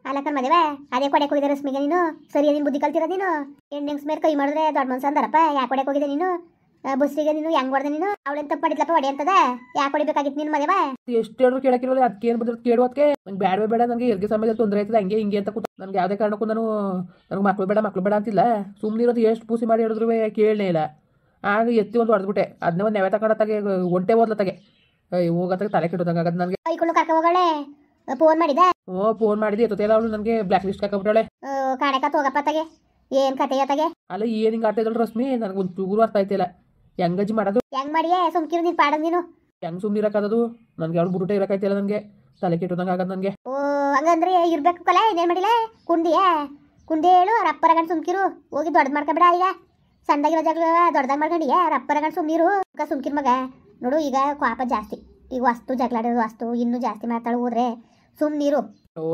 ಅಲ್ಲಕ್ಕನ್ ಮದುವೆ ಅದೇ ಕೊಡಕ್ಕೆ ಹೋಗಿದ್ದೆ ರಶ್ಮಿಗೆ ನೀನು ಸರಿ ನಿನ್ ಬುದ್ಧಿ ಕಲ್ತಿರೋದು ನೀನು ಹೆಣ್ಣೆಂಗ್ಸ್ ಮೇಲೆ ಕೈ ಮಾಡಿದ್ರೆ ದೊಡ್ಡ ಮನ್ಸ ಅಂದಾರಪ್ಪ ಯಾಕೆ ಕೊಡಕ್ಕೆ ಹೋಗಿದ್ದೆ ನೀನು ಬಸ್ಸಿಗೆ ನೀನು ಹೆಂಗ್ ಹೊಡೆದೆ ನೀನು ಅವಳೆಂತ ತಪ್ಪು ಮಾಡಿದ್ಲಪ್ಪ ಹೊಡೆ ಅಂತದ ಯಾಕೆ ಹೊಡಿಬೇಕಾಗಿತ್ತು ನಿನ್ ಮದುವೆ ಎಷ್ಟು ಹೇಳಿದ್ರು ಕೇಳಕ್ಕಿಲ್ಲ ಅದಕ್ಕೆ ಏನು ಬಂದ್ರೆ ಕೇಳುವದಕ್ಕೆ ನಂಗೆ ಬೇಡ ಬೇಡ ನನಗೆ ಹೆರಿಗೆ ಸಮಯದಲ್ಲಿ ತೊಂದರೆ ಆಯ್ತದೆ ಹಂಗೆ ಹಿಂಗೆ ಅಂತ ಕೂತ ನನಗೆ ಯಾವುದೇ ಕಾರಣಕ್ಕೂ ನನಗೆ ಮಕ್ಳು ಬೇಡ ಅಂತಿಲ್ಲ ಸುಮ್ಮನಿರೋದು ಎಷ್ಟು ಪೂಸಿ ಮಾಡಿ ಹೇಳಿದ್ರು ಕೇಳಲೇ ಇಲ್ಲ ಆಗ ಎತ್ತಿ ಒಂದು ಹೊಡೆದ್ಬಿಟ್ಟೆ ಅದನ್ನೇ ಒಂದು ನೆವೆ ತಗೊಂಡತ್ತಾಗೆ ಒಂಟೆ ಓದ್ಲತ್ತಾಗೆ ಹೋಗತ್ತಾಗೆ ತಲೆ ಕೆಟ್ಟೋದಂಗೆ ಆಗದು ನನಗೆ ಕೈಕೊಂಡು ಕರ್ಕ ಹೋಗಳೆ ಫೋನ್ ಮಾಡಿದೆ ಫೋನ್ ಮಾಡಿದೆ ಎತ್ತಲ್ಲ ಅವಳು ನನಗೆ ಬ್ಲ್ಯಾಕ್ ಲಿಸ್ಟ್ ಹಾಕೊಂಡ್ಬಿಟ್ಟಾಳೆ ಕಾಣಕ ಹೋಗಪ್ಪ ತಗೆ ಏನ್ ಕತೆ ತಗೆ ಅಲ್ಲ ಏನು ಹಿಂಗೆ ಆಡ್ತಾ ಇದ್ದಳು ರಶ್ಮಿ ನನಗೆ ಒಂದು ಚೂರು ಅರ್ಥ ಆಯ್ತಿಲ್ಲ ಹೆಂಗಜ್ಜಿ ಮಾಡೋದು ಹೆಂಗ್ ಮಾಡಿಯೇ ಸುಮ್ಕಿರು ನೀನ್ ಪಾಡ ನೀನು ಹೆಂಗೆ ಸುಮ್ಮನೆ ಇರೋಕ್ಕಾಗೋದು ನನಗೆ ಅವ್ಳು ಬಿಟ್ಟೆ ಇರೋಕ್ಕಾಯ್ತಿಲ್ಲ ನನಗೆ ತಲೆ ಕೆಟ್ಟೋದಂಗೆ ಆಗದು ನನಗೆ ಓ ಹಂಗಂದ್ರೆ ಇರ್ಬೇಕು ಕಲ ಏನೇನ್ ಮಾಡಿಲ್ಲ ಕುಂಡಿ ಹೇಳು ರಪ್ಪರಗಂಡ್ ಸುಮ್ಕಿರು ಹೋಗಿ ದೊಡ್ಡದ್ ಮಾಡ್ಕೊಬೇಡ ಈಗ ಸಣ್ಣದಾಗಿರೋ ಜಾಗ ದೊಡ್ಡದಾಗ ಮಾಡ್ಕೊಂಡಿಯಾ ರಪ್ಪರಗಂಡ್ ಸುಮ್ನಿರು ಸುಮ್ಕಿರ್ ಮಗ ನೋಡು ಈಗ ಕೋಪ ಜಾಸ್ತಿ ಈಗ ವಸ್ತು ಜಗಳಾಡೋದು ವಸ್ತು ಇನ್ನೂ ಜಾಸ್ತಿ ಮಾತಾಡ ಹೋದ್ರೆ ಸುಮ್ನಿರು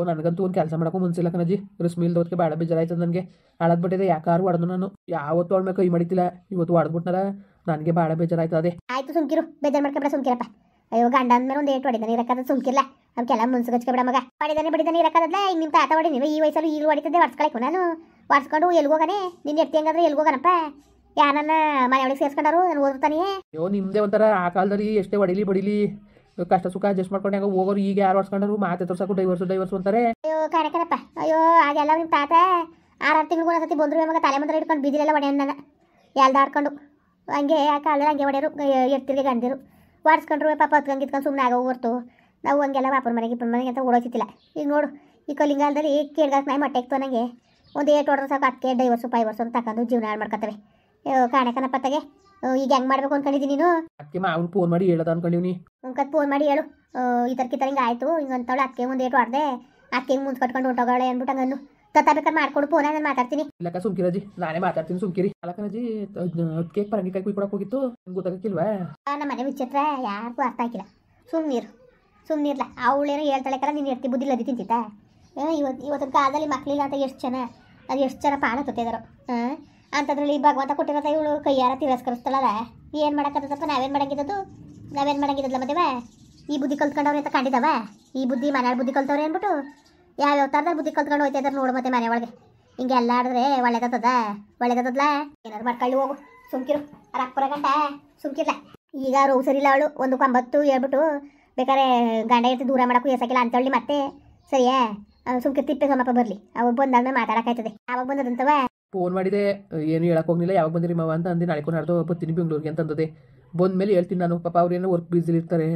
ನನಗಂತೂ ಒಂದು ಕೆಲಸ ಮಾಡೋಕ್ಕೂ ಮುನ್ಸಿಲ್ಲ ಕಣಜ್ಜಿ ರಶ್ಮಿ ಇಲ್ದೋದಕ್ಕೆ ಭಾಳ ಬೇಜಾರಾಯ್ತದೆ ನನಗೆ ಹಾಳದ್ ಬಿಟ್ಟಿದೆ ಯಾಕಾರು ಹೊಡೆದು ನಾನು ಯಾವತ್ತೂ ಅವಳ ಮೇಲೆ ಕೈ ಮಾಡಿತಿಲ್ಲ ಇವತ್ತು ಹೊಡೆದ್ಬಿಟ್ನಾರ ನನಗೆ ಭಾಳ ಬೇಜಾರಾಯ್ತದೆ ಆಯ್ತು ಸುಮ್ಕಿರು ಬೇಜಾರು ಮಾಡ್ಕೊಬೇಡ ಸುಮ್ಕಿರಪ್ಪ ಅಯ್ಯೋ ಗಂಡ ಅಂದ್ಮೇಲೆ ಒಂದು ಏಟು ಹೊಡಿದಾನೆ ಇರಕ್ಕದ ಸುಮ್ಕಿರ್ಲ ಅವ್ಕೆಲ್ಲ ಮುನ್ಸಿಗಚ್ಕೊಬೇಡ ಮಗ ಬಡಿದಾನೆ ಇರಕ್ಕದಲ್ಲ ಈಗ ನಿಮ್ಮ ತಾತ ಹೊಡಿ ನೀವು ಈ ವಯಸ್ಸಲ್ಲಿ ಈಗಲೂ ಹೊಡಿತದೆ ಹೊಡ್ಸ್ಕೊಳಕು ನಾನು ಹೊಡ್ಸ್ಕೊಂಡು ಎಲ್ಗೋಗನೆ ನಿನ್ನ ಎತ್ತಿ ಹಂಗಾದ್ರೆ ಎಲ್ಗೋಗನಪ್ಪ ಯಾರನ್ನ ಮನೆ ಒಳಗೆ ಸೇರ್ಸ್ಕೊಂಡಾರು ನಾನು ಓದ್ತಾನೆ ಅಯ್ಯೋ ನಿಮ್ಮದೇ ಒಂಥರ ಆ ಕಾಲದಲ್ಲಿ ಎಷ್ಟೇ ಹೊಡಿಲಿ ಬಡಿಲಿ ಕಷ್ಟ ಸುಖ ಅಡ್ಜಸ್ಟ್ ಮಾಡ್ಕೊಂಡು ಹೆಂಗೆ ಹೋಗೋರು ಈಗ ಯಾರು ಹೊಡ್ಸ್ಕೊಂಡ್ರು ಮಾತೆ ತೋರ್ಸಕ್ಕೂ ಡೈವರ್ಸು ಅಂತಾರೆ ಅಯ್ಯೋ ಕಾಣಕನಪ್ಪ ಅಯ್ಯೋ ಆಗೆಲ್ಲ ನಿಮ್ಮ ತಾತ 6 ತಿಂಗಳು ಒಂದ್ಸತಿ ಬಂದ್ರು ಮಗ ತಲೆ ಮುಂದೆ ಇಟ್ಕೊಂಡು ಬೀದಿಲೆಲ್ಲ ಹೊಡೆಯೋಣ ನಾನು ಆಡ್ಕೊಂಡು ಹಂಗೆ ಆ ಕಾಲದಲ್ಲಿ ಹಂಗೆ ಹೊಡೆಯೋರು ಎತ್ತಿರಿಗೆ ಗಂಡಿರು ಹೊಡ್ಸ್ಕೊಂಡ್ರು ಪಾಪ ಹತ್ಕೊಂಡ್ ಸುಮ್ಮನೆ ಆಗೋ ಹೊರ್ತು ನಾವು ಹಂಗೆಲ್ಲ ವಾಪರ್ ಮನೆಗೆ ಅಂತ ಓಡೋತಿಲ್ಲ ಈಗ ನೋಡು ಈ ಕಲಿಂಗಾಲದಲ್ಲಿ ಕೇಳ್ಗಾಕ ನಾಯಿ ಮೊಟ್ಟೆ ಇಕ್ತು ನನಗೆ ಒಂದು ಏಟು ಹೊಡ್ರೆ ಸಾಕು ಅದಕ್ಕೆ ಡೈವರ್ಸು ಪೈವರ್ಸು ಅಂತ ತಗೊಂಡು ಜೀವನ ಹಾಳು ಮಾಡ್ಕೊತವೆ ಕಾಣಕನಪ್ಪ ತಗೆ ಈಗ ಹೆಂಗೆ ಮಾಡ್ಬೇಕು ಅನ್ಕೊಂಡಿದ್ದೀನಿ ನೀನು ಅದಕ್ಕೆ ಅವ್ನು ಫೋನ್ ಮಾಡಿ ಹೇಳೋದು ಅನ್ಕೊಂಡಿವ್ನಿ ಉಂಕತ್ ಫೋನ್ ಮಾಡಿ ಹೇಳು ಈ ಥರ ಹಿಂಗೆ ಆಯಿತು ಹಿಂಗಂತವಳು ಅದಕ್ಕೆ ಒಂದು ಏಟು ಹೊಡೆದೆ ಅದಕ್ಕೆ ಹಿಂಗೆ ಮುಂದೆ ಕಟ್ಕೊಂಡು ಹೊಂಟೋಗಳೆ ಅಂದ್ಬಿಟ್ಟು ಹಂಗನ್ನು ಬೇಕಾದ್ರೆ ಮಾಡ್ಕೊಡು ಫೋನ ನಾನು ಮಾತಾಡ್ತೀನಿ ಇಲ್ಲಕ್ಕ ಸುಮ್ಕಿರಜಿ ನಾನೇ ಮಾತಾಡ್ತೀನಿ ಸುಮ್ಕಿರಿ ಅಲ್ಲಕ್ಕನಜಿ ಅದಕ್ಕೆ ಪರಂಗಿಕಾಯಿ ಕುಯ್ಕೊಡಕ್ಕೆ ಹೋಗಿತ್ತು ಗೊತ್ತಾಗಕ್ಕಿಲ್ವಾ ನಮ್ಮ ಮನೆ ವಿಚಿತ್ರ ಯಾರಿಗೂ ಅರ್ಥ ಆಗಿಲ್ಲ ಸುಮ್ಮನಿರ್ಲ ಅವಳೇನೋ ಹೇಳ್ತಾಳೆಕಲ್ಲ ನೀನು ಎತ್ತಿ ಬುದ್ಧಿ ಲದಿ ತಿಂತಿತ್ತ ಇವತ್ತಿನ ಕಾಲದಲ್ಲಿ ಮಕ್ಕಳಿಲ್ಲ ಅಂತ ಎಷ್ಟು ಜನ ಪಾಲ ತೊತ್ತಿದಾರೋ ಅಂಥದ್ರಲ್ಲಿ ಭಗವಂತ ಕೊಟ್ಟಿರೋದ ಇವಳು ಕೈಯಾರ ತಿರಸ್ಕರಿಸ್ತಾಳಲ್ಲ ಏನು ಮಾಡೋಕ್ಕತ್ತಪ್ಪ ನಾವೇನು ಮಾಡಂಗಿದ್ದಲ್ಲ ಮದುವೆ ಈ ಬುದ್ಧಿ ಕಲ್ತ್ಕೊಂಡವ್ರೆ ಅಂತ ಕಂಡಿದವ ಈ ಬುದ್ಧಿ ಮನೆಯಾಳ ಬುದ್ಧಿ ಕಲ್ತವ್ರೆ ಅಂದ್ಬಿಟ್ಟು ಯಾವ್ಯಾವ ಥರದಲ್ಲಿ ಬುದ್ಧಿ ಕಲ್ತ್ಕೊಂಡು ಹೋಯ್ತಾ ಇದ್ದಾರೆ ನೋಡು ಮತ್ತೆ ಮನೆ ಒಳಗೆ ಹಿಂಗೆ ಎಲ್ಲ ಆಡಿದ್ರೆ ಒಳ್ಳೇದತ್ತದಲ್ಲ ಏನಾದ್ರು ಮಾಡ್ಕೊಳ್ಳಿ ಹೋಗು ಸುಮ್ಕಿರು ರಪ್ಪರ ಗಂಟ ಸುಮ್ಕಿರ್ಲ ಈಗ ರೋಗ್ ಸರಿಲ್ಲ ಅವಳು 1 ಹೇಳ್ಬಿಟ್ಟು ಬೇಕಾದ್ರೆ ಗಂಡ ಇರ್ತಿ ದೂರ ಮಾಡೋಕ್ಕೂ ಎಸಕಿಲ್ಲ ಅಂತೇಳಿ ಮತ್ತೆ ಸರಿಯಾ ಸುಮ್ಕಿರ್ ತಿಪ್ಪೆ ಸೋಮಪ್ಪ ಬರಲಿ ಅವಾಗ ಬಂದಾಗ ಮಾತಾಡೋಕ್ಕಾಯ್ತದೆ ಆವಾಗ ಬಂದದಂತವ ಫೋನ್ ಮಾಡಿದೆ ಏನು ಹೇಳಕ್ಕೆ ಹೋಗಲಿಲ್ಲ ಯಾವಾಗ ಬಂದಿರಿ ಮಾವ ಅಂತ ಅಂದು ನಾಳೆ ನಾಡ್ದು ಬರ್ತೀನಿ ಬೆಂಗಳೂರಿಗೆ ಅಂತಂದದೆ ಬಂದಮೇಲೆ ಹೇಳ್ತೀನಿ ನಾನು ಪಾಪ ಅವ್ರು ಏನೋ ವರ್ಕ್ ಬ್ಯುಸಿಲಿ ಇರ್ತಾರೆ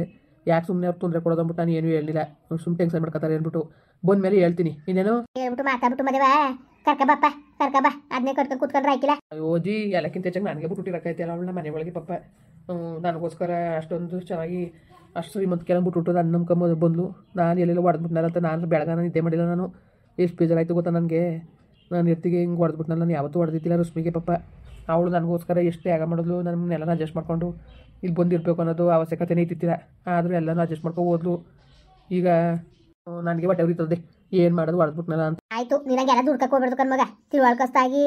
ಯಾಕೆ ಸುಮ್ಮನೆ ಅವ್ರು ತೊಂದರೆ ಕೊಡೋದು ಅಂದ್ಬಿಟ್ಟು ನಾನು ಏನು ಹೇಳಿಲ್ಲ ಸುಮ್ಮನೆ ಟೆನ್ಷನ್ ಮಾಡ್ಕೊತಾರೆ ಅಂದ್ಬಿಟ್ಟು ಬಂದಮೇಲೆ ಹೇಳ್ತೀನಿ ಇನ್ನೇನು ಹೇಳ್ಬಿಟ್ಟು ಮಾತಾಡ್ಬಿಟ್ಟು ಮದುವೆ ಕರ್ಕ ಬಾ ಅದನ್ನೇ ಕಟ್ಕೊಂಡು ಕೂತ್ಕೊಂಡ್ರೆ ಆಯ್ಕಿಲ್ಲ ಅಯ್ಯೋಜಿ ಎಲ್ಲಕ್ಕಿಂತ ಹೆಚ್ಚಾಗಿ ನನಗೆ ಬಿಟ್ಟಿರಕ್ಕಾಯ್ತಲ್ಲ ಅವಳನ್ನ ಮನೆ ಒಳಗೆ ಪಾಪ ನನಗೋಸ್ಕರ ಅಷ್ಟೊಂದು ಚೆನ್ನಾಗಿ ಅಷ್ಟು ಶ್ರೀಮಂತಿಕೆಲ್ಲ ಬಿಟ್ಬಿಟ್ಟು ನನ್ನ ನಂಬ್ಕೊಂಬ ಬಂದ್ಲು ನಾನು ಎಲ್ಲೆಲ್ಲ ಹೊಡೆದ್ಬಿಟ್ನಲ್ಲ ಅಂತ ನಾನು ಬೆಳಗಾನ ನಿದ್ದೆ ಮಾಡಿಲ್ಲ ನಾನು ಎಷ್ಟು ಬೇಜಾರಾಯ್ತು ಗೊತ್ತಾ ನನಗೆ ನಾನು ಎತ್ತಿಗೆ ಹಿಂಗೆ ಹೊಡೆದ್ಬಿಟ್ನಲ್ಲ ನಾನು ಯಾವತ್ತೂ ಹೊಡೆದಿದ್ದಿಲ್ಲ ರಶ್ಮಿಗೆ ಪಾಪ ಅವಳು ನನಗೋಸ್ಕರ ಎಷ್ಟು ಯಾಗ ಮಾಡಿದ್ಲು ನಮ್ಮನ್ನೆಲ್ಲ ಅಡ್ಜಸ್ಟ್ ಮಾಡ್ಕೊಂಡು ಇಲ್ಲಿ ಬಂದಿರಬೇಕು ಅನ್ನೋದು ಅವಶ್ಯಕತೆನೇ ಇತ್ತಿಲ್ಲ ಆದರೂ ಎಲ್ಲನೂ ಅಡ್ಜಸ್ಟ್ ಮಾಡ್ಕೊಂಡು ಹೋದ್ಲು ಈಗ ನನಗೆ ಹೊಟ್ಟೆ ಉರಿತದೆ ಏನು ಮಾಡೋದು ಹೊಡೆದ್ಬಿಟ್ನಲ್ಲ ಅಂತ ಆಯಿತು ನಿನಗೆಲ್ಲ ದುಡ್ಕಕ್ಕೆ ಹೋಗ್ಬಿಡ್ದು ಕಣ್ಮಗ ತಿಳುವಳ್ಕಸ್ತಾಗಿ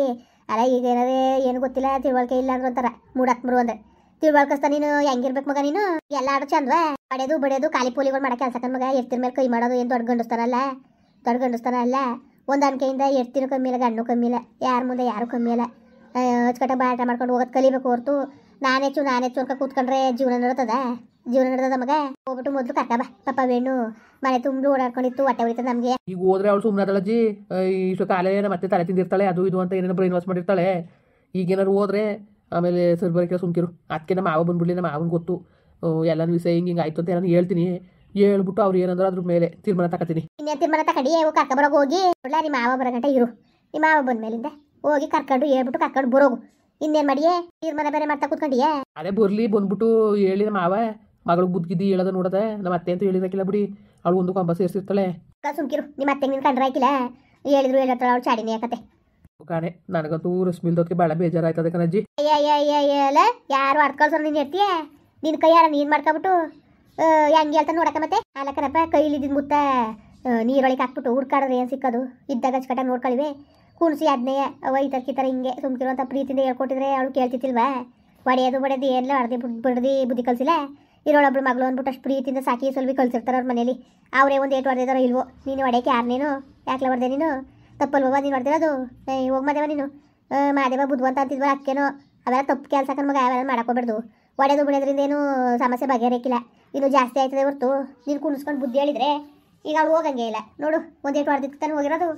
ಅಲ್ಲ ಈಗ ಏನಾರೇ ಏನು ಗೊತ್ತಿಲ್ಲ ತಿಳುವಳಿಕೆ ಇಲ್ಲ ಅಂದ್ರೆ ಒಂಥರ ಮೂಡಾತ್ಮರು ಅಂದರೆ ತಿಳುವಳ್ಕಸ್ತಾ ನೀನು ಹೆಂಗಿರ್ಬೇಕು ಮಗ ನೀನು ಎಲ್ಲ ಆಡೋ ಚಂದ್ವಾ ಬಡಿಯೋದು ಖಾಲಿ ಪೋಲಿಗಳು ಮಾಡೋ ಕೆಲಸ ಕಣ್ಮಗ ಎರ್ತಿರ ಮೇಲೆ ಕೈ ಮಾಡೋದು ಏನು ದೊಡ್ಡ ಗಂಡಸ್ತಾನಲ್ಲ ಒಂದು ಅನ್ಕೆಯಿಂದ ಎರ್ತಿನೂ ಕಮ್ಮಿ ಇಲ್ಲ ಗಂಡು ಕಮ್ಮಿ ಇಲ್ಲ ಯಾರ ಮುಂದೆ ಯಾರು ಕಮ್ಮಿ ಇಲ್ಲ ಅಚ್ಚುಕಟ್ಟ ಬಾಟ ಮಾಡ್ಕೊಂಡು ಹೋಗೋದು ಕಲಿಬೇಕು ಹೊರತು ನಾನೆಚ್ಚು ಅನ್ಕ ಕೂತ್ಕೊಂಡ್ರೆ ಜೀವನ ನಡ್ತದ ಮಗ ಹೋಗ್ಬಿಟ್ಟು ಮೊದಲು ಕರ್ಕ ಬಾ ಪಾಪ ವೇಣು ಮನೆ ತುಂಬ ಓಡಾಡ್ಕೊಂಡಿತ್ತು ಹೊಟ್ಟೆ ಉಳಿತದೆ ನಮಗೆ ಈಗ ಹೋದ್ರೆ ಅವಳು ಸುಮ್ಮನೆ ಅದಳಜ್ಜಿ ಇಷ್ಟು ಕಾಲೇ ಮತ್ತೆ ತಲೆ ತಿಂದಿರ್ತಾಳೆ ಅದು ಇದು ಅಂತ ಏನೇನೋ ಬ್ರೈನ್ ವಾಶ್ ಮಾಡಿರ್ತಾಳೆ ಈಗೇನಾದ್ರು ಹೋದ್ರೆ ಆಮೇಲೆ ಸರ್ ಬರೋಕ್ಕೆ ಸುಮ್ಕಿರು ಅದಕ್ಕೆ ನಮ್ಮ ಮಾವ ಬಂದ್ಬಿಡ್ಲಿ ನಮ್ಮ ಮಾವನ ಗೊತ್ತು ಎಲ್ಲನೂ ವಿಷಯ ಹಿಂಗೆ ಆಯ್ತು ಅಂತ ನಾನು ಹೇಳ್ತೀನಿ ಹೇಳ್ಬಿಟ್ಟು ಅವ್ರು ಏನಂದ್ರೆ ಅದ್ರ ಮೇಲೆ ತೀರ್ಮಾನ ತಗೋತೀನಿ ಇನ್ನೇನು ತೀರ್ಮಾನ ತಗೊಂಡು ಕರ್ಕ ಬರೋಗಿ ಹೋಗಿ ನಿಮ್ಮ ಮಾವ ಬರೋ ಗಂಟೆ ಇರು ನಿಮ್ಮ ಮಾವ ಬಂದ ಮೇಲಿಂದ ಹೋಗಿ ಕರ್ಕೊಂಡು ಬರೋಗು ಇನ್ನೇನು ಮಾಡಿಯೇ ತೀರ್ಮಾನ ಬೇರೆ ಮಾಡ್ತಾ ಕೂತ್ಕೊಂಡಿಯೇ ಅದೇ ಬರ್ಲಿ ಬಂದ್ಬಿಟ್ಟು ಹೇಳಿ ನಮ್ಮ ಮಾವ ಮಗಳು ಬುದ್ಧಿದ್ದು ಹೇಳೋದ ನೋಡೋದೆ ನಮ್ಮ ಅತ್ತೆ ಅಂತ ಹೇಳಿರಕ್ಕಿಲ್ಲ ಬಿಡಿ ಅವಳು ಒಂದು ಕೊಂಬ ಸೇರಿಸಿರ್ತಾಳೆ ಸುಮ್ಕಿರು ನಿಮ್ಮ ಅತ್ತೆ ನಿನ್ನ ಕಂಡ್ರೆ ಹಾಕಿಲ್ಲ ಹೇಳಿದ್ರು ಹೇಳ್ತಾಳೆ ಅವಳು ಚಾಡಿನಿ ಯಾಕತ್ತೆ ಕಾಣೆ ನನಗಂತೂ ರಶ್ಮಿಲ್ದೋದಕ್ಕೆ ಭಾಳ ಬೇಜಾರಾಯ್ತದೆ ಕಣಜ್ಜಿ ಅಯ್ಯ ಯಾರು ಅಡ್ಕೊಳ್ಸೋರು ನೀನು ಇರ್ತೀಯ ನಿನ್ನ ಕೈಯಾರ ನೀನು ಮಾಡ್ಕೊಬಿಟ್ಟು ಹೆಂಗೆ ಹೇಳ್ತಾ ನೋಡಕ್ಕ ಮತ್ತೆ ಅಲ್ಲಕ್ಕನಪ್ಪ ಕೈಲಿದ್ದ ಮುತ್ತ ನೀರೊಳಗೆ ಹಾಕ್ಬಿಟ್ಟು ಹುಡ್ಕಾಡ್ರೆ ಏನು ಸಿಕ್ಕೋದು ಇದ್ದಾಗ ಅಚ್ಚುಕಟ್ಟ ನೋಡ್ಕೊಳಿವೆ ಕುಣಿಸಿ ಅದನ್ನೇ ಈ ಥರ ಹಿಂಗೆ ಸುಮ್ಕಿರು ಅಂತ ಪ್ರೀತಿಯಿಂದ ಹೇಳ್ಕೊಟ್ಟಿದ್ರೆ ಅವಳು ಕೇಳ್ತಿತ್ತಿಲ್ವಾ ಹೊಡೆಯೋದು ಎಲ್ಲ ಹೊಡೆದು ಬುದ್ಧಿ ಕಲಿಸಿಲ್ಲ ಇರೋಳೊಬ್ಳು ಮಗಳು ಅಂದ್ಬಿಟ್ಟು ಅಷ್ಟು ಪ್ರೀತಿಯಿಂದ ಸಾಕಿ ಸ್ವಲ್ಪ ಕಳ್ಸಿರ್ತಾರೆ ಅವ್ರ ಮನೇಲಿ ಅವರೇ ಒಂದು ಏಟು ಹೊಡೆದಿದ್ದಾರೋ ಇಲ್ವೋ ನೀನು ಹೊಡೆಯಕ್ಕೆ ಯಾರನೇನು ಯಾಕೆ ಹೊಡೆದೆ ನೀನು ತಪ್ಪಲ್ವ ನೀನು ಹೊಡೆದಿರೋದು ಹೋಗಿ ಮಾದೇವ ನೀನು ಮಾದೇವ ಬುದ್ಧವಂತ ಅಂತಿದ್ವ ಅಕ್ಕೇನೋ ಅವೆಲ್ಲ ತಪ್ಪು ಕೆಲಸ ಮಗ ಅವೆಲ್ಲ ಮಾಡಕೋಗ್ಬಾರ್ದು ಹೊಡೆದು ಬಿಡೋದ್ರಿಂದ ಏನು ಸಮಸ್ಯೆ ಬಗೆಹರಿಕಿಲ್ಲ ಇನ್ನು ಜಾಸ್ತಿ ಆಯ್ತದೆ ಹೊರ್ತು ನೀನು ಕುಣಿಸ್ಕೊಂಡು ಬುದ್ಧಿ ಹೇಳಿದ್ರೆ ಈಗ ಅವಳು ಹೋಗಂಗೆ ಇಲ್ಲ ನೋಡು ಒಂದೇಟು ಹೊಡೆದಿತ್ತು ತಾನು ಹೋಗಿರೋದು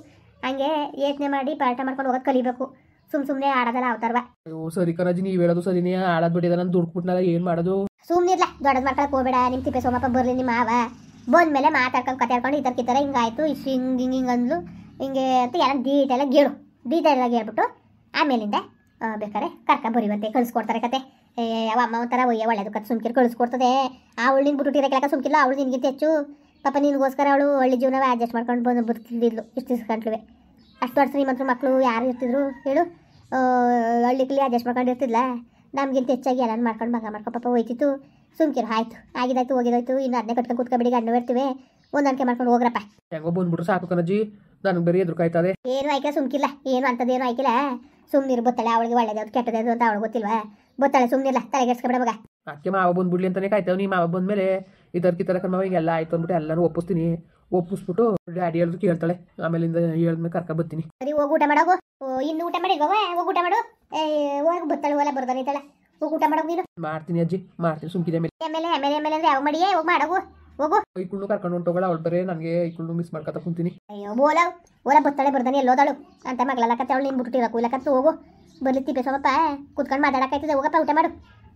ಹಂಗೆ ಯೋಚನೆ ಮಾಡಿ ಪಾಠ ಮಾಡ್ಕೊಂಡು ಹೋಗೋದು ಕಲಿಬೇಕು ಸುಮ್ಮನೆ ಆಡೋದಲ್ಲ ಅವತಾರವ. ಅಯ್ಯೋ ಸರಿ ಕಣಜ್ಜಿ ನೀವು ಹೇಳೋದು ಸರಿನೇ ಆಡೋದು ಬಿಟ್ಟಿದ ನಾನು ದುಡ್ಡು ಏನು ಮಾಡೋದು. ಸುಮ್ಮನಿರ್ಲ ದೊಡ್ಡದು ಮಾಡ್ಕೊಳಕ್ಕೆ ಹೋಗಬೇಡ. ನಿಮ್ಮ ತಿಪ್ಪೆ ಸೋಮಪ್ಪ ಬರಲಿ ನಿಮ್ಮ ಮಾವ ಬಂದಮೇಲೆ ಮಾತಾಡ್ಕೊಂಡು ಕತೆ ಈ ಥರ ಹಿಂಗಾಯ್ತು ಇಷ್ಟು ಹಿಂಗೆ ಅಂದ್ಲು ಹಿಂಗೆ ಅಂತ ಎಲ್ಲ ಡೀಟೇಲಾಗಿ ಹೇಳ್ಬಿಟ್ಟು ಆಮೇಲಿಂದ ಬೇಕಾರೆ ಕರ್ಕ ಬರೀವಂತೆ ಕಳಿಸ್ಕೊಡ್ತಾರೆ ಕತೆ. ಯಾವ ಅಮ್ಮ ಒಂಥರ ಒಯ್ಯ ಒಳ್ಳೇದು ಕತೆ ಸುಮ್ಕಿರು ಕಳಿಸ್ಕೊಡ್ತದೆ. ಅವಳು ನಿನ್ನ ಬಿಟ್ಟುಟ್ಟಿರಕ್ಕೆಲ್ಲ ಸುಮ್ಕಿಲ್ಲ ಅವಳು ನಿನಗಿಂತ ಹೆಚ್ಚು ಪಾಪ ನಿನಗೋಸ್ಕರ ಅವಳು ಹಳ್ಳಿ ಜೀವನವ ಅಡ್ಜಸ್ಟ್ ಮಾಡ್ಕೊಂಡು ಬಂದು ಬರ್ತಿದ್ಲು ಇಷ್ಟು ದಿವ್ಸ ಗಂಟ್ಲುವೆ. ಅಷ್ಟು ವರ್ಷ ಶ್ರೀಮಂತರು ಮಕ್ಕಳು ಯಾರು ಇರ್ತಿದ್ರು ಹೇಳು ಹಳ್ಳಿಕಲ್ಲಿ ಅಡ್ಜಸ್ಟ್ ಮಾಡ್ಕೊಂಡು ಇರ್ತಿದ್ಲ. ನಮಗಿಂತ ಹೆಚ್ಚಾಗಿ ಎಲ್ಲ ಮಾಡ್ಕೊಂಡು ಮಗ ಮಾಡ್ಕೊಂಡು ಪಾಪ ಹೋಯ್ತಿತ್ತು. ಸುಮ್ಕಿರು ಆಯ್ತು ಆಗಿದಾಯ್ತು ಹೋಗಿದಾಯ್ತು ಇನ್ನು ಅದನ್ನೇ ಕಟ್ಕೊಂಡು ಕೂತ್ಕೊಬಿಡಿ ಗಂಡು ಇರ್ತೀವಿ ಒಂದೊಂದಿಕೆ ಮಾಡ್ಕೊಂಡು ಹೋಗ್ರಪ್ಪ. ಹೆಂಗೋ ಬಂದ್ಬಿಟ್ರು ಸಾಕು ಕಣಜ್ಜಿ ನನಗೆ ಬರೀ ಎದುರುಕಾಯ್ತದೆ. ಏನು ಆಯ್ಕೆ ಸುಮ್ಕಿಲ್ಲ ಏನು ಅಂಥದ್ದೇನು ಆಯ್ಕಿಲ್ಲ ಸುಮ್ಮನಿರು ಬತ್ತಾಳೆ ಅವಳಿಗೆ ಒಳ್ಳೇದು ಕೆಟ್ಟದ್ದು ಅಂತ ಅವಳು ಗೊತ್ತಿಲ್ವಾ ಬತ್ತಾಳೆ ಸುಮ್ಮನಿಲ್ಲ ತಲೆಗೆಡ್ಸ್ಕೊಬೇಡ ಮಗ. ಅದಕ್ಕೆ ಮಾವ ಬಂದ್ಬಿಡ್ಲಿ ಅಂತಾನೆ ಕಾಯ್ತಾವೆ ನೀ ಮಾವ ಬಂದಮೇಲೆ ಇದರ ಮಾವ ಹಿಂಗೆಲ್ಲ ಆಯ್ತು ಅಂದ್ಬಿಟ್ಟು ಎಲ್ಲರೂ ಒಪ್ಪಿಸ್ಬಿಟ್ಟು ಡ್ಯಾಡಿ ಹೇಳಿದ್ರು ಕೇಳ್ತಾಳೆ ಆಮೇಲಿಂದ ಹೇಳಿದ್ಮೇಲೆ ಕರ್ಕ ಬರ್ತೀನಿ. ಸರಿ ಹೋಗಿ ಊಟ ಮಾಡೋಗು ಇನ್ನು ಊಟ ಮಾಡಿಲ್ವ ಹೋಗಿ ಊಟ ಮಾಡು ಹೋಗಿ ಬತ್ತಾಳೆ ಒಲ್ಲ ಬರ್ದಾನೆ ಐತಾಳೆ ಹೋಗಿ ಊಟ ಮಾಡೋದು ನೀನು. ಮಾಡ್ತೀನಿ ಅಜ್ಜಿ ಮಾಡ್ತೀನಿ ಸುಮ್ಕಿದೆ ಆಮೇಲೆ ಅಂದ್ರೆ ಯಾವ ಮಾಡಿಯೇ ಹೋಗಿ ಮಾಡೋಗು ಹೋಗು. ಐಕುಳ್ಳು ಕರ್ಕೊಂಡು ಹೊಂಟೋಗಳ ಅವಳು ಬರೇ ನನಗೆ ಐಕುಳ್ಳು ಮಿಸ್ ಮಾಡ್ಕೊತ ಕುಂತೀನಿ. ಅಯ್ಯೋ ಓಲ ಬತ್ತಾಳೆ ಬರ್ದಾನೆ ಎಲ್ಲೋದಾಳು ಅಂತ ಮಗಳಲ್ಲ ಕತ್ತೆ ಅವಳು ನೀನು ಬಿಟ್ಟಿರಕು ಇಲ್ಲ ಕತ್ತು ಹೋಗು ಬರ್ಲಿ ತಿಪ್ಪೆ ಸೋಮಪ್ಪ ಕುತ್ಕೊಂಡು ಮಾತಾಡಕ್ಕಾಯ್ತದೆ ಹೋಗಪ್ಪ ಊಟ ಮಾಡು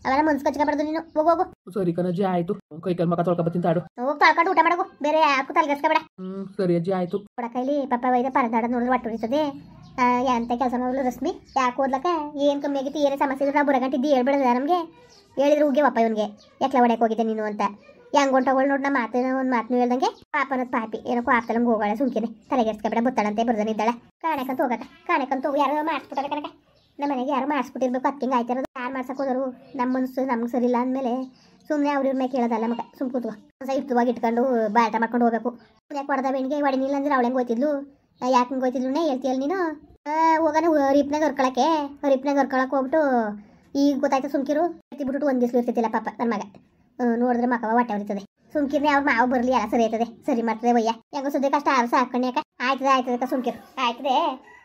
ಅವೆಲ್ಲ ಮನ್ಸ್ಕೊಚ್ಕೊಬಾರ್ದು ನೀನು ಹೋಗು. ಸರಿ ಕಣಜ್ಜಿ ಆಯ್ತು ಕೈ ಕಲ್ ಮಕ್ಕ ತೊಳ್ಕೊಬತ್ತೀನಿ ತಾಡು ಹೋಗಿ ತೊಳ್ಕೊಂಡು ಊಟ ಮಾಡೋಗು ಬೇರೆ ಯಾಕು ತಲೆಗೆಡ್ಸ್ಕೊಬೇಡ. ಸರಿ ಅಜ್ಜಿ ಆಯ್ತು. ಕೊಡ ಕೈಲಿ ಪಾಪ ವೈದ ಪರದಾಡ ನೋಡಿದ್ರೆ ಒಟ್ಟು ಹೊಡಿತದೆ ಎಂತ ಕೆಲಸ ನೋಡಲು ರಶ್ಮಿ ಯಾಕೆ ಓದ್ಲಕ್ಕ ಏನು ಕಮ್ಮಿ ಆಗಿತ್ತು ಏನೇ ಸಮಸ್ಯೆ ಇದ್ರೆ ನಾವು ಬರಗಂಟಿದ್ದು ಹೇಳ್ಬೇಡ ನಮಗೆ ಹೇಳಿದ್ರು ಹೋಗ್ಯವಪ್ಪ ಇವನಿಗೆ ಯಾಕೆ ಹೊಡೆಯಕ್ಕೆ ಹೋಗಿದ್ದೆ ನೀನು ಅಂತ ಹೆಂಗೆ ಹೊಂಟೋಗಳು ನೋಡಿ ನಮ್ಮ ಮಾತಿನ ಒಂದು ಮಾತನ್ನು ಹೇಳ್ದಂಗೆ ಪಾಪನದ ಪಾಪಿ ಏನೋ ಆಪ್ತಲಂಗೆ ಹೋಗೋಳೆ ಸುಮ್ಕಿನೆ ತಲೆಗೆಡ್ಸ್ಕೊಬೇಡ ಬತ್ತಾಳಂತೆ ಬರ್ದನಿದ್ದಾಳೆ ಕಾಣಕಂತ ಹೋಗು ಯಾರೋ ಮಾಡಿಸ್ಬಿಟ್ಟಾರೆ ಕಣಕ ನಮ್ಮ ಮನೆಗೆ ಯಾರು ಮಾಡಿಸ್ಬಿಟ್ಟಿರ್ಬೇಕು ಅದಕ್ಕೆ ಆಯ್ತಿರೋದು ಯಾರು ಮಾಡ್ಸಕ್ಕೆ ಹೋದರು ನಮ್ಮ ಮನಸ್ಸು ನಮ್ಗೆ ಸರಿ ಇಲ್ಲ ಅಂದಮೇಲೆ ಸುಮ್ಮನೆ ಅವ್ರ ಮೇಲೆ ಕೇಳೋದಲ್ಲ ಮಗ ಸುಮ್ ಕೂತ್ವ ಇರ್ತವಾಗಿ ಇಟ್ಕೊಂಡು ಬಾಟ ಮಾಡ್ಕೊಂಡು ಹೋಗಬೇಕು. ಯಾಕೆ ಹೊಡೆದ ಬೆಣ್ಣಿಗೆ ಹೊಡಿನಿಲ್ಲ ಅಂದ್ರೆ ಅವಳೆ ಹೆಂಗೆ ಹೋಯ್ತಿದ್ಲು ಯಾಕೆ ಹಿಂಗೆ ಹೋಯ್ತಿದ್ಲು ಹೇಳ್ತೀಯಲ್ಲ ನೀನು ಹೋಗೋಣ ಹರಿಪ್ನಾಗ ಹರ್ಕೊಳಕ್ಕೆ ಹೋಗ್ಬಿಟ್ಟು ಈಗ ಗೊತ್ತಾಯ್ತು ಸುಮ್ಕಿರು ಬಿಟ್ಬಿಟ್ಟು ಒಂದು ದಿವ್ಸ ಇರ್ತಿದ್ದಿಲ್ಲ ಪಾಪ ನನ್ನ ಮಗ ನೋಡಿದ್ರೆ ಮಕ್ಕವ ಹೊಟ್ಟೆ ಹೊರಿತದೆ ಸುಮ್ಕಿರ್ನೆ ಅವ್ರ ಮಾವು ಬರಲಿ ಎಲ್ಲ ಸರಿ ಆಯ್ತದೆ ಸರಿ ಮಾಡ್ತದೆ ವಯ್ಯ ಹೆಂಗೋ ಸುದ್ದಿ ಕಷ್ಟ ಆರ್ಸ ಹಾಕೊಂಡು ಯಾಕೆ ಆಯ್ತದೆ ಸುಮ್ಕಿರು ಆಯ್ತದೆ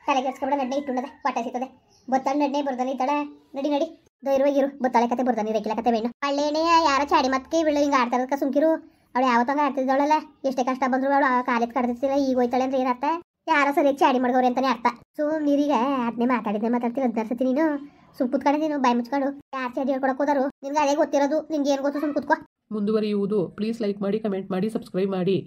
ತಲೆಗೆಡ್ಸ್ಕೊಬೇಡ ನಡ್ನೆ ಇಟ್ಟುಣ್ಣದ ಹೊಟ್ಟೆ ಸಿಗ್ತದೆ ಬತ್ತಾಳೆ ನಡ್ನೆ ಬರ್ದಾನೆ ಇದ್ದಾಳೆ ನಡಿ ಧೈರ್ಯವಾಗಿರು ಬತ್ತಾಳೆ ಕತೆ ಬರ್ದಾನೆ ಇರಕ್ಕಿಲ್ಲ ಕತೆ ಬೇನು ಹಳ್ಳಿನೇ ಯಾರ ಚಾಡಿ ಮತ್ಕೆ ಬೀಳು ಹಿಂಗೆ ಆಡ್ತಾರದಕ್ಕ ಸುಮ್ಕಿರು ಅವಳು ಯಾವತ್ತಂಗ ಆಡ್ತಿದ್ದವಳಲ್ಲ ಎಷ್ಟೇ ಕಷ್ಟ ಬಂದ್ರು ಅವಳು ಕಾಲೇಜ್ ಕಡ್ದಿರ್ತಿಲ್ಲ ಈಗ ಹೋಯ್ತಾಳೆ ಅಂದ್ರೆ ಏನರ್ಥ ಯಾರ ಸರಿಯಾಗಿ ಚಾಡಿ ಮಾಡ್ದವ್ರೆ ಅಂತಾನೆ ಅರ್ಥ. ನೀರೀಗ ಅದನ್ನೇ ಮಾತಾಡ್ತೀನಿ 16 ಸರ್ತಿ ನೀನು ಸುಮ್ ಕುತ್ಕೊಂಡೆ ನೀನು ಬಾಯಿ ಮುಚ್ಕೊಂಡು ಯಾರು ಚಾಡಿ ಹೇಳ್ಕೊಡಕ್ ಹೋದರು ನಿನ್ಗೆ ಅದೇ ಗೊತ್ತಿರೋದು ನಿನ್ಗೆ ಏನು ಗೊತ್ತು ಸುಮ್ ಕುತ್ಕೋ. ಮುಂದುವರಿಯುವುದು ಪ್ಲೀಸ್ ಲೈಕ್ ಮಾಡಿ ಕಮೆಂಟ್ ಮಾಡಿ ಸಬ್ಸ್ಕ್ರೈಬ್ ಮಾಡಿ.